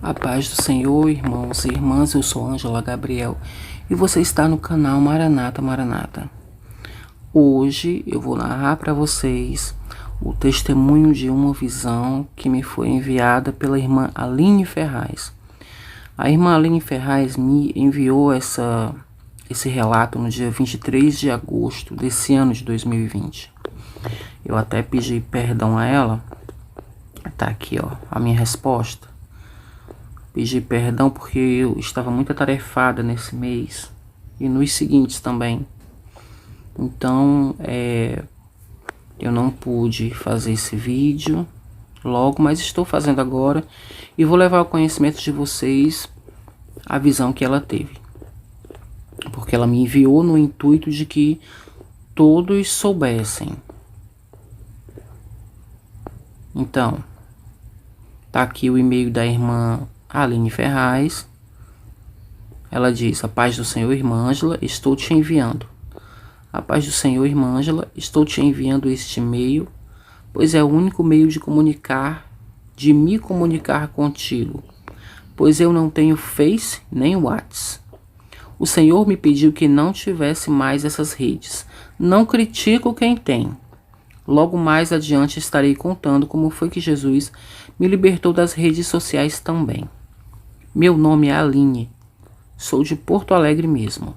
A paz do Senhor, irmãos e irmãs, eu sou Ângela Gabriel e você está no canal Maranata Maranata. Hoje eu vou narrar para vocês o testemunho de uma visão que me foi enviada pela irmã Aline Ferraz. A irmã Aline Ferraz me enviou esse relato no dia 23 de agosto desse ano de 2020. Eu até pedi perdão a ela. Tá aqui, ó, a minha resposta. Pedi perdão porque eu estava muito atarefada nesse mês e nos seguintes também. Então, eu não pude fazer esse vídeo logo, mas estou fazendo agora e vou levar ao conhecimento de vocês a visão que ela teve. Porque ela me enviou no intuito de que todos soubessem. Então, tá aqui o e-mail da irmã Aline Ferraz. Ela diz: a paz do Senhor, irmã Ângela, estou te enviando. A paz do Senhor, irmã Ângela, estou te enviando este e-mail, pois é o único meio de me comunicar contigo, pois eu não tenho Face nem WhatsApp. O Senhor me pediu que não tivesse mais essas redes. Não critico quem tem. Logo mais adiante estarei contando como foi que Jesus me libertou das redes sociais também. Meu nome é Aline, sou de Porto Alegre mesmo.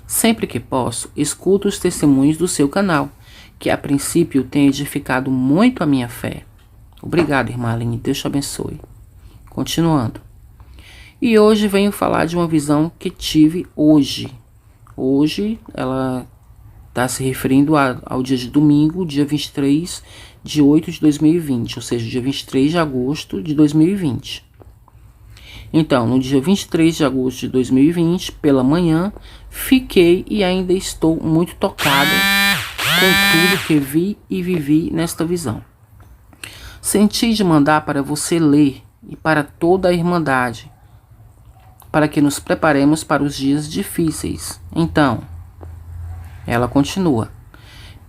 Sempre que posso, escuto os testemunhos do seu canal, que a princípio tem edificado muito a minha fé. Obrigada, irmã Aline, Deus te abençoe. Continuando. E hoje venho falar de uma visão que tive hoje. Hoje ela está se referindo ao dia de domingo, dia 23 de 8 de 2020, ou seja, dia 23 de agosto de 2020. Então, no dia 23 de agosto de 2020, pela manhã, fiquei e ainda estou muito tocada com tudo que vi e vivi nesta visão. Senti de mandar para você ler e para toda a Irmandade, para que nos preparemos para os dias difíceis. Então, ela continua.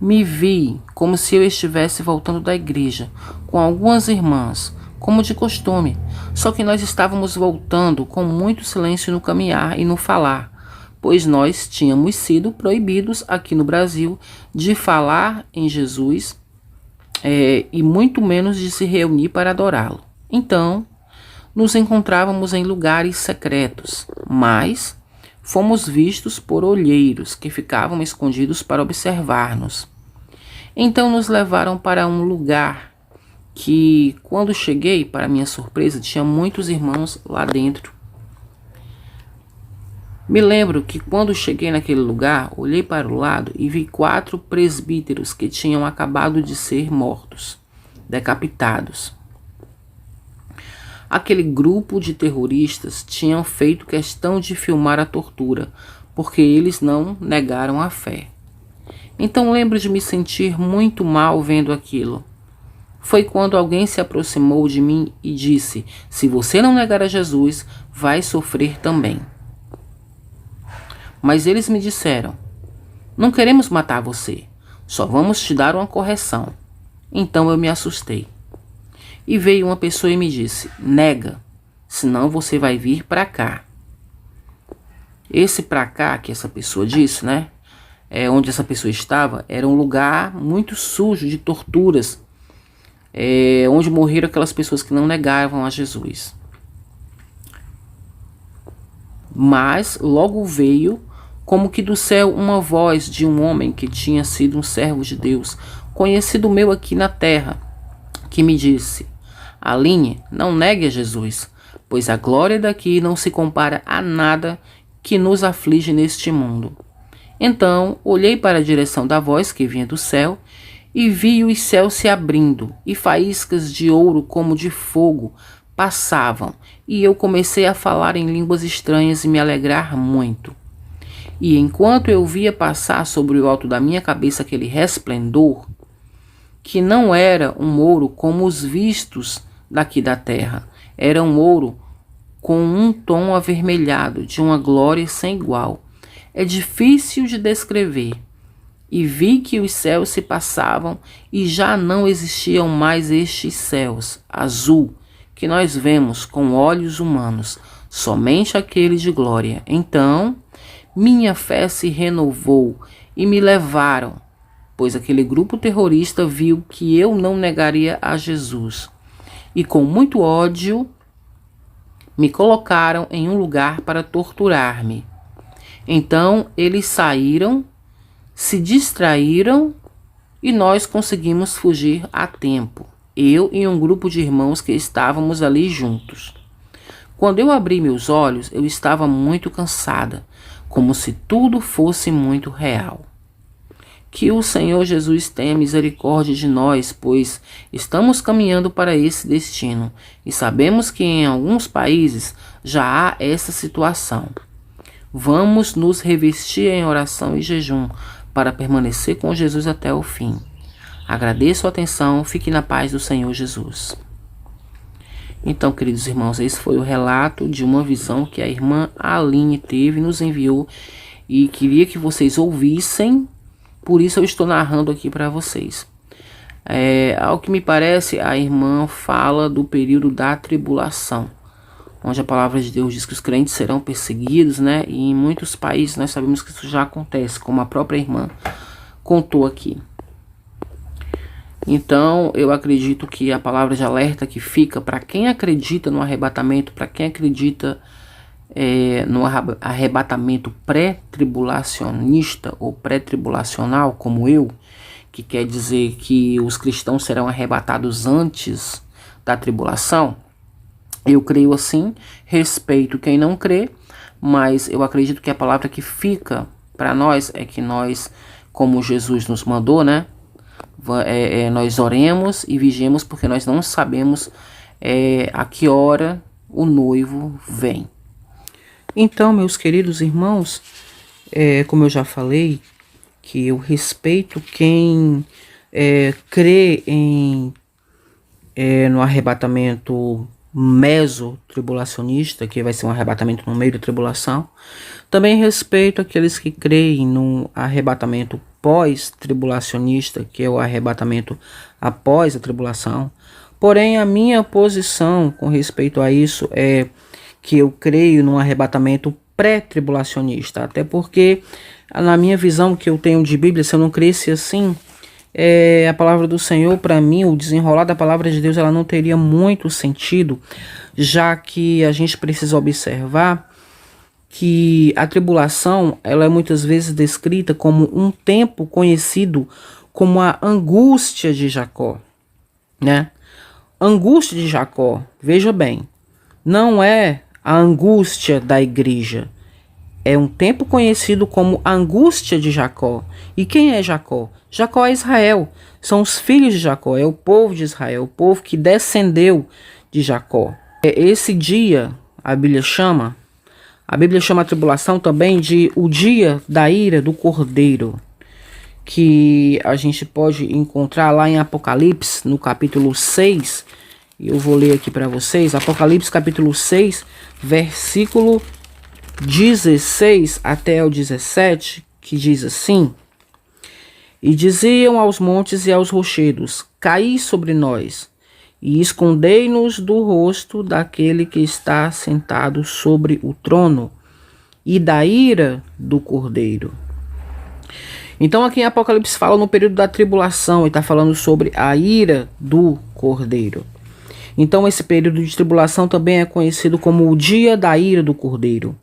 Me vi como se eu estivesse voltando da igreja com algumas irmãs, como de costume, só que nós estávamos voltando com muito silêncio no caminhar e no falar, pois nós tínhamos sido proibidos aqui no Brasil de falar em Jesus e muito menos de se reunir para adorá-lo. Então, nos encontrávamos em lugares secretos, mas fomos vistos por olheiros que ficavam escondidos para observar-nos. Então nos levaram para um lugar que, quando cheguei, para minha surpresa, tinha muitos irmãos lá dentro. Me lembro que quando cheguei naquele lugar, olhei para o lado e vi 4 presbíteros que tinham acabado de ser mortos, decapitados. Aquele grupo de terroristas tinham feito questão de filmar a tortura, porque eles não negaram a fé. Então lembro de me sentir muito mal vendo aquilo. Foi quando alguém se aproximou de mim e disse: se você não negar a Jesus, vai sofrer também. Mas eles me disseram: não queremos matar você, só vamos te dar uma correção. Então eu me assustei. E veio uma pessoa e me disse: nega, senão você vai vir para cá. Esse para cá que essa pessoa disse, né? Onde essa pessoa estava, era um lugar muito sujo de torturas, onde morreram aquelas pessoas que não negavam a Jesus. Mas logo veio, como que do céu, uma voz de um homem que tinha sido um servo de Deus, conhecido meu aqui na terra, que me disse: Aline, não negue a Jesus, pois a glória daqui não se compara a nada que nos aflige neste mundo. Então, olhei para a direção da voz que vinha do céu e vi os céus se abrindo e faíscas de ouro como de fogo passavam, e eu comecei a falar em línguas estranhas e me alegrar muito. E enquanto eu via passar sobre o alto da minha cabeça aquele resplendor, que não era um ouro como os vistos daqui da terra, era um ouro com um tom avermelhado, de uma glória sem igual. É difícil de descrever. E vi que os céus se passavam e já não existiam mais estes céus, azul, que nós vemos com olhos humanos, somente aquele de glória. Então, minha fé se renovou e me levaram, pois aquele grupo terrorista viu que eu não negaria a Jesus. E com muito ódio, me colocaram em um lugar para torturar-me. Então, eles saíram, se distraíram e nós conseguimos fugir a tempo. Eu e um grupo de irmãos que estávamos ali juntos. Quando eu abri meus olhos, eu estava muito cansada, como se tudo fosse muito real. Que o Senhor Jesus tenha misericórdia de nós, pois estamos caminhando para esse destino e sabemos que em alguns países já há essa situação. Vamos nos revestir em oração e jejum para permanecer com Jesus até o fim. Agradeço a atenção, fique na paz do Senhor Jesus. Então, queridos irmãos, esse foi o relato de uma visão que a irmã Aline teve, nos enviou e queria que vocês ouvissem, por isso eu estou narrando aqui para vocês. Ao que me parece, a irmã fala do período da tribulação, onde a palavra de Deus diz que os crentes serão perseguidos, né? E em muitos países nós sabemos que isso já acontece, como a própria irmã contou aqui. Então, eu acredito que a palavra de alerta que fica para quem acredita no arrebatamento, para quem acredita no arrebatamento pré-tribulacionista ou pré-tribulacional, como eu, que quer dizer que os cristãos serão arrebatados antes da tribulação, eu creio assim, respeito quem não crê, mas eu acredito que a palavra que fica para nós é que nós, como Jesus nos mandou, né? Nós oremos e vigiemos porque nós não sabemos a que hora o noivo vem. Então, meus queridos irmãos, como eu já falei, que eu respeito quem crê no arrebatamento meso-tribulacionista, que vai ser um arrebatamento no meio da tribulação. Também respeito aqueles que creem no arrebatamento pós-tribulacionista, que é o arrebatamento após a tribulação. Porém, a minha posição com respeito a isso é que eu creio no arrebatamento pré-tribulacionista, até porque na minha visão que eu tenho de Bíblia, se eu não cresce assim, a palavra do Senhor, para mim, o desenrolar da palavra de Deus, ela não teria muito sentido, já que a gente precisa observar que a tribulação, ela é muitas vezes descrita como um tempo conhecido como a angústia de Jacó, né? Angústia de Jacó, veja bem, não é a angústia da igreja, é um tempo conhecido como a angústia de Jacó. E quem é Jacó? Jacó é Israel, são os filhos de Jacó, é o povo de Israel, o povo que descendeu de Jacó. Esse dia, a Bíblia chama a tribulação também de o dia da ira do Cordeiro, que a gente pode encontrar lá em Apocalipse, no capítulo 6, e eu vou ler aqui para vocês, Apocalipse capítulo 6, versículo 16 até o 17, que diz assim: E diziam aos montes e aos rochedos, caí sobre nós, e escondei-nos do rosto daquele que está sentado sobre o trono, e da ira do Cordeiro. Então aqui em Apocalipse fala no período da tribulação, e está falando sobre a ira do Cordeiro. Então esse período de tribulação também é conhecido como o dia da ira do Cordeiro.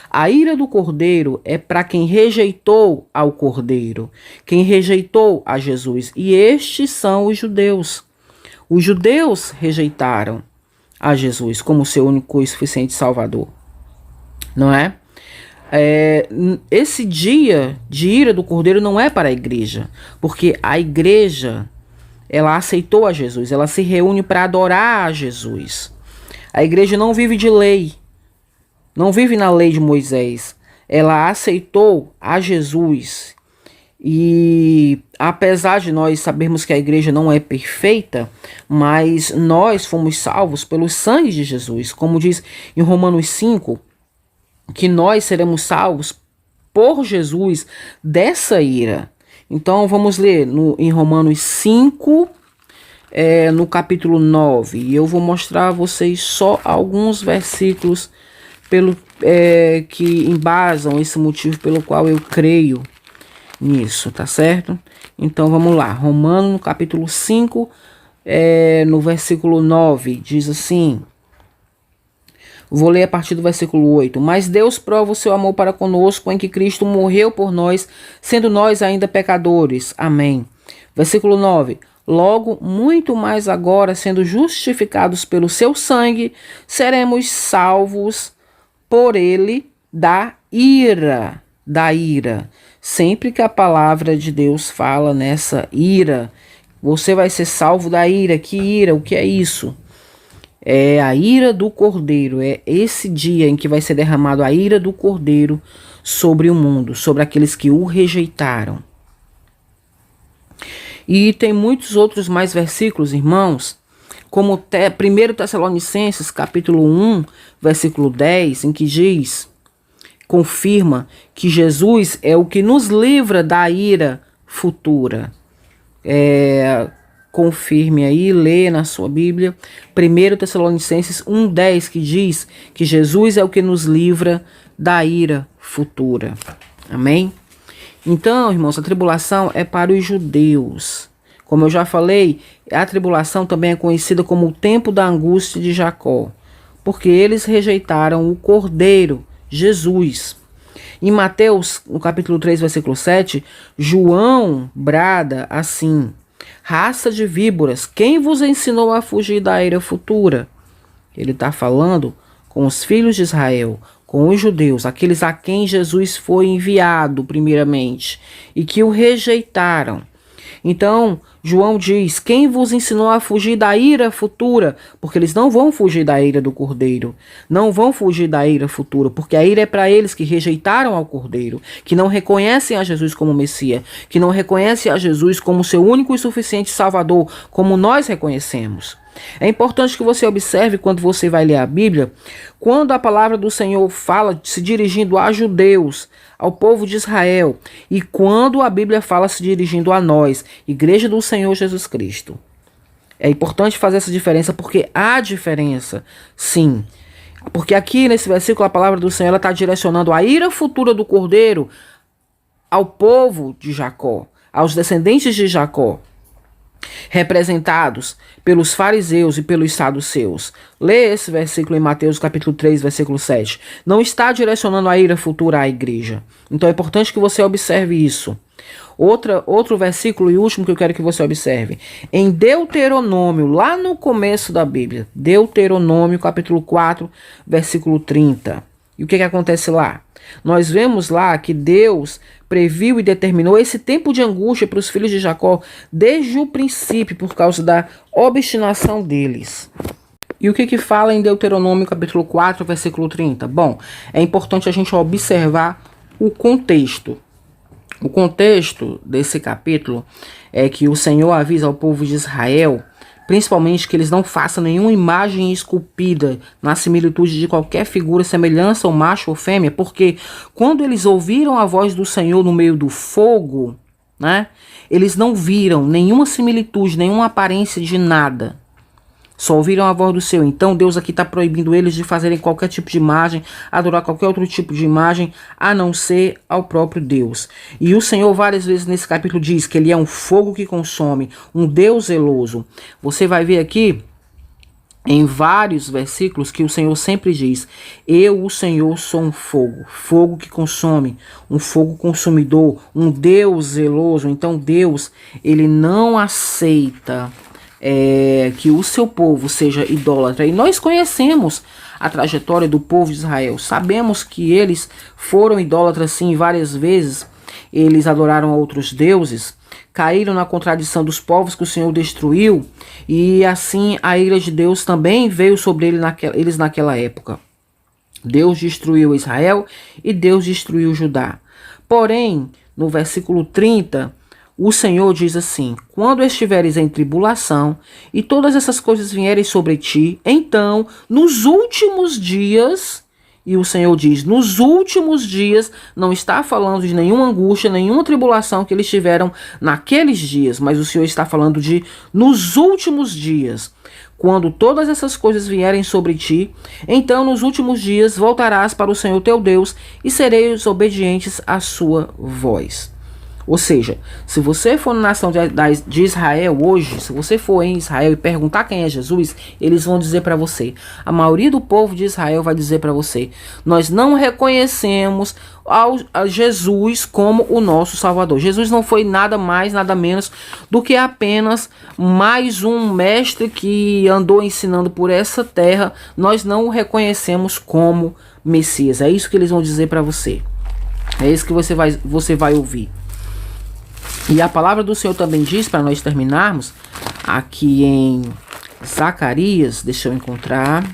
A ira do Cordeiro é para quem rejeitou ao Cordeiro, quem rejeitou a Jesus. E estes são os judeus. Os judeus rejeitaram a Jesus como seu único e suficiente Salvador. Não é? Esse dia de ira do Cordeiro não é para a igreja, porque a igreja, ela aceitou a Jesus, ela se reúne para adorar a Jesus. A igreja não vive de lei, não vive na lei de Moisés. Ela aceitou a Jesus. E apesar de nós sabermos que a igreja não é perfeita, mas nós fomos salvos pelo sangue de Jesus. Como diz em Romanos 5, que nós seremos salvos por Jesus dessa ira. Então vamos ler em Romanos 5, no capítulo 9. E eu vou mostrar a vocês só alguns versículos que embasam esse motivo pelo qual eu creio nisso, tá certo? Então vamos lá. Romanos, no capítulo 5, no versículo 9, diz assim... Vou ler a partir do versículo 8. Mas Deus prova o seu amor para conosco em que Cristo morreu por nós, sendo nós ainda pecadores. Amém. Versículo 9. Logo, muito mais agora, sendo justificados pelo seu sangue, seremos salvos por ele da ira. Da ira. Sempre que a palavra de Deus fala nessa ira, você vai ser salvo da ira. Que ira? O que é isso? É a ira do Cordeiro, é esse dia em que vai ser derramado a ira do Cordeiro sobre o mundo, sobre aqueles que o rejeitaram. E tem muitos outros mais versículos, irmãos, como 1 Tessalonicenses, capítulo 1, versículo 10, em que diz, confirma que Jesus é o que nos livra da ira futura. Confirme aí, lê na sua Bíblia, 1 Tessalonicenses 1,10, que diz que Jesus é o que nos livra da ira futura. Amém? Então, irmãos, a tribulação é para os judeus. Como eu já falei, a tribulação também é conhecida como o tempo da angústia de Jacó, porque eles rejeitaram o Cordeiro, Jesus. Em Mateus, no capítulo 3, versículo 7, João brada assim: raça de víboras, quem vos ensinou a fugir da ira futura? Ele está falando com os filhos de Israel, com os judeus, aqueles a quem Jesus foi enviado primeiramente e que o rejeitaram. Então, João diz, quem vos ensinou a fugir da ira futura? Porque eles não vão fugir da ira do Cordeiro, não vão fugir da ira futura, porque a ira é para eles que rejeitaram ao Cordeiro, que não reconhecem a Jesus como Messias, que não reconhecem a Jesus como seu único e suficiente Salvador, como nós reconhecemos. É importante que você observe quando você vai ler a Bíblia, quando a palavra do Senhor fala se dirigindo a judeus, ao povo de Israel, e quando a Bíblia fala se dirigindo a nós, Igreja do Senhor Jesus Cristo. É importante fazer essa diferença porque há diferença, sim. Porque aqui nesse versículo a palavra do Senhor está direcionando a ira futura do Cordeiro ao povo de Jacó, aos descendentes de Jacó, representados pelos fariseus e pelos saduceus. Lê esse versículo em Mateus capítulo 3, versículo 7. Não está direcionando a ira futura à igreja. Então é importante que você observe isso. Outro versículo e último que eu quero que você observe. Em Deuteronômio, lá no começo da Bíblia, Deuteronômio capítulo 4, versículo 30. E o que acontece lá? Nós vemos lá que Deus previu e determinou esse tempo de angústia para os filhos de Jacó desde o princípio, por causa da obstinação deles. E o que fala em Deuteronômio capítulo 4, versículo 30? Bom, é importante a gente observar o contexto. O contexto desse capítulo é que o Senhor avisa ao povo de Israel, principalmente que eles não façam nenhuma imagem esculpida na similitude de qualquer figura, semelhança ou macho ou fêmea, porque quando eles ouviram a voz do Senhor no meio do fogo, né, eles não viram nenhuma similitude, nenhuma aparência de nada. Só ouviram a voz do Senhor. Então Deus aqui está proibindo eles de fazerem qualquer tipo de imagem, adorar qualquer outro tipo de imagem, a não ser ao próprio Deus. E o Senhor várias vezes nesse capítulo diz que ele é um fogo que consome, um Deus zeloso. Você vai ver aqui em vários versículos que o Senhor sempre diz: eu, o Senhor, sou um fogo, fogo que consome, um fogo consumidor, um Deus zeloso. Então Deus, ele não aceita que o seu povo seja idólatra. E nós conhecemos a trajetória do povo de Israel. Sabemos que eles foram idólatras sim várias vezes. Eles adoraram a outros deuses, caíram na contradição dos povos que o Senhor destruiu, e assim a ira de Deus também veio sobre eles naquela época. Deus destruiu Israel e Deus destruiu Judá. Porém, no versículo 30, o Senhor diz assim: quando estiveres em tribulação e todas essas coisas vierem sobre ti, então, nos últimos dias, E o Senhor diz, nos últimos dias, não está falando de nenhuma angústia, nenhuma tribulação que eles tiveram naqueles dias, mas o Senhor está falando de nos últimos dias. Quando todas essas coisas vierem sobre ti, então nos últimos dias voltarás para o Senhor teu Deus e sereis obedientes à sua voz. Ou seja, se você for na nação de Israel hoje, se você for em Israel e perguntar quem é Jesus, eles vão dizer para você. A maioria do povo de Israel vai dizer para você: nós não reconhecemos a Jesus como o nosso Salvador. Jesus não foi nada mais, nada menos do que apenas mais um mestre que andou ensinando por essa terra. Nós não o reconhecemos como Messias. É isso que eles vão dizer para você. É isso que você vai ouvir. E a palavra do Senhor também diz, para nós terminarmos, aqui em Zacarias, deixa eu encontrar.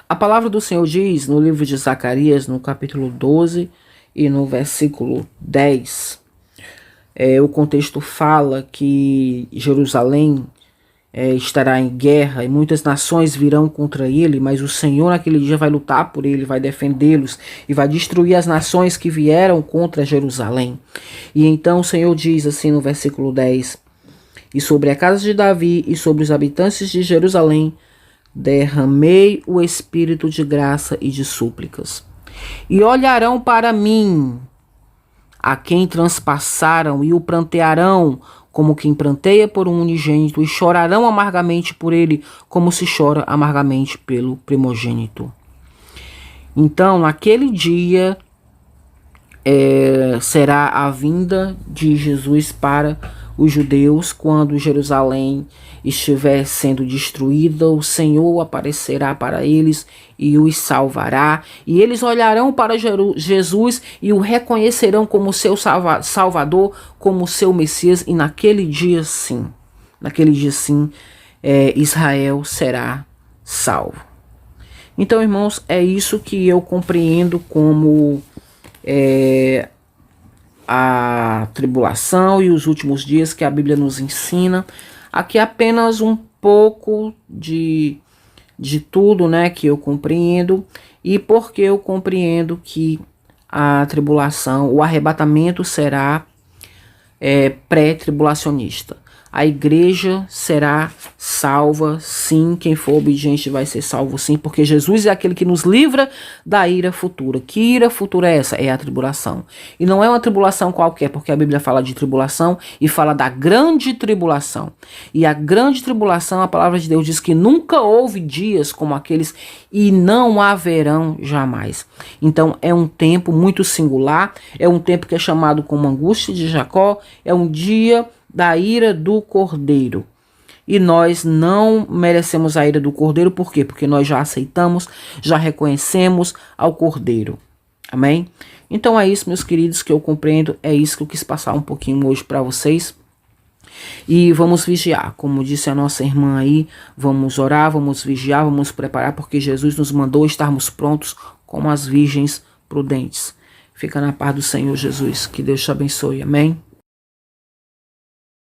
A palavra do Senhor diz no livro de Zacarias, no capítulo 12 e no versículo 10. O contexto fala que Jerusalém estará em guerra e muitas nações virão contra ele, mas o Senhor naquele dia vai lutar por ele, vai defendê-los e vai destruir as nações que vieram contra Jerusalém. E então o Senhor diz assim no versículo 10: e sobre a casa de Davi e sobre os habitantes de Jerusalém derramei o espírito de graça e de súplicas, e olharão para mim a quem transpassaram e o prantearão como quem pranteia por um unigênito, e chorarão amargamente por ele, como se chora amargamente pelo primogênito. Então, naquele dia, será a vinda de Jesus para os judeus. Quando Jerusalém estiver sendo destruída, o Senhor aparecerá para eles e os salvará. E eles olharão para Jesus e o reconhecerão como seu Salvador, como seu Messias. E naquele dia sim, Israel será salvo. Então, irmãos, é isso que eu compreendo como a tribulação e os últimos dias que a Bíblia nos ensina. Aqui apenas um pouco de tudo, né, que eu compreendo, e porque eu compreendo que a tribulação, o arrebatamento será pré-tribulacionista. A igreja será salva, sim. Quem for obediente vai ser salvo, sim, porque Jesus é aquele que nos livra da ira futura. Que ira futura é essa? É a tribulação. E não é uma tribulação qualquer, porque a Bíblia fala de tribulação e fala da grande tribulação. E a grande tribulação, a palavra de Deus diz que nunca houve dias como aqueles e não haverão jamais. Então é um tempo muito singular, é um tempo que é chamado como angústia de Jacó, é um dia da ira do Cordeiro. E nós não merecemos a ira do Cordeiro, por quê? Porque nós já aceitamos, já reconhecemos ao Cordeiro. Amém? Então é isso, meus queridos, que eu compreendo, é isso que eu quis passar um pouquinho hoje para vocês. E vamos vigiar, como disse a nossa irmã aí, vamos orar, vamos vigiar, vamos preparar, porque Jesus nos mandou estarmos prontos como as virgens prudentes. Fica na paz do Senhor Jesus, que Deus te abençoe, amém?